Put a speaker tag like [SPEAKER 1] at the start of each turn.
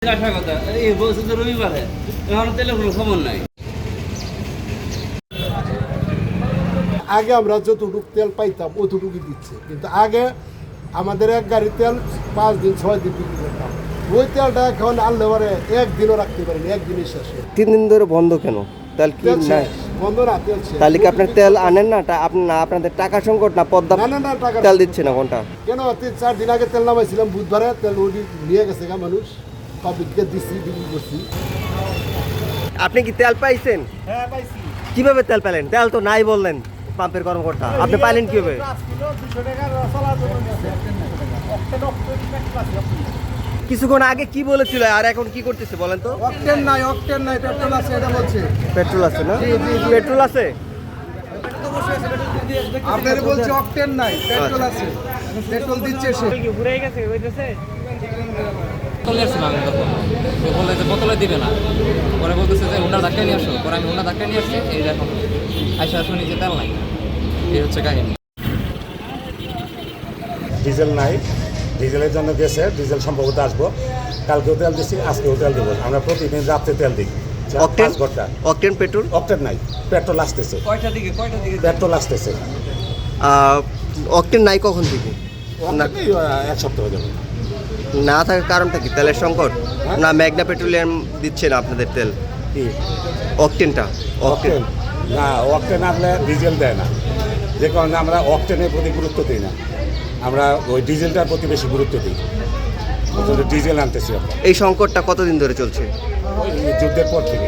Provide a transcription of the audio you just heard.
[SPEAKER 1] আসা কথা এই বলছে তো রবিবারে এখন তেলে কোনো খবর নাই।
[SPEAKER 2] আগে আমরা যতটুকু তেল পাইতাম অতটুকুই দিচ্ছে, কিন্তু আগে আমাদের এক গাড়ি তেল 5 দিন 6 দিন বিক্রি করতাম। ওই তেলটা এখন আনলে পরে একদিনও রাখতে পারেনি, একদিনই শেষ।
[SPEAKER 3] 3 দিন ধরে বন্ধ কেন? তেল কি নাই
[SPEAKER 2] বন্ধ না, তেল শেষ।
[SPEAKER 3] তাহলে কি আপনার তেল আনেন না? আপনাদের টাকা সংকট না পদ্মা
[SPEAKER 2] না টাকা
[SPEAKER 3] তেল দিচ্ছে না কোনটা?
[SPEAKER 2] কেন 3-4 দিন আগে তেল নামাইছিলাম বুধবারে, তেল ওই নিয়ে গেছে গা মানুষ, পাবলিককে দিচ্ছি, বিক্রি করছি।
[SPEAKER 3] আপনি কি তেল পাইছেন?
[SPEAKER 2] হ্যাঁ পাইছি।
[SPEAKER 3] কিভাবে তেল পেলেন? তেল তো নাই বললেন পাম্পের কর্মকর্তা, আপনি পাইলেন কিভাবে? কিছুক্ষণ আগে কি বলেছিল আর এখন কি করতেছে বলেন তো?
[SPEAKER 2] অকটেন নাই, পেট্রোল আছে এটা বলছে।
[SPEAKER 3] পেট্রোল আছে না? পেট্রোল আছে?
[SPEAKER 2] আপনারা বলছে অকটেন নাই, পেট্রোল আছে, পেট্রোল দিচ্ছে সে।
[SPEAKER 4] বোতলে আসছিল আমি তখন, তো বললে যে বোতলে দিবে না, পরে বলতেছে যে হুন্ডা ধাক্কা নিয়ে আসো, পরে আমি হুন্ডা ধাক্কা নিয়ে আসছি, এই দেখো আইসা শুনি যে তেল নাই। এই হচ্ছে কাহিনী।
[SPEAKER 5] ডিজেল নাই, ডিজেলের জন্য গেছে, ডিজেল সম্ভবত আসবো। কালকেও তেল দিচ্ছি, আজকেও তেল দেবো। আমরা প্রতিদিন রাত্রে তেল দিই।
[SPEAKER 3] অকটেন?
[SPEAKER 5] 5 ঘন্টা।
[SPEAKER 3] Octane petrol?
[SPEAKER 5] অকটেন নাই, পেট্রোল আসতেছে,
[SPEAKER 4] কয়টা দিকে
[SPEAKER 5] পেট্রোল আসতেছে।
[SPEAKER 3] অকটেন নাই কখন থেকে? না,
[SPEAKER 5] এক সপ্তাহ যাবে।
[SPEAKER 3] না থাকার কারণটা কি? তেলের সংকট না ম্যাগনা পেট্রোলিয়াম দিচ্ছে না আপনাদের তেল?
[SPEAKER 5] কি
[SPEAKER 3] অকটেনটা?
[SPEAKER 5] অকটেন না, অকটেন আনলে ডিজেল দেয় না, যে কারণে আমরা অকটেনের প্রতি গুরুত্ব দিই না, আমরা ওই ডিজেলটার প্রতি বেশি গুরুত্ব দিই। ডিজেল আনতেছি আমরা
[SPEAKER 3] এই সংকটটা কতদিন ধরে চলছে?
[SPEAKER 5] ওই যুদ্ধের পর থেকে।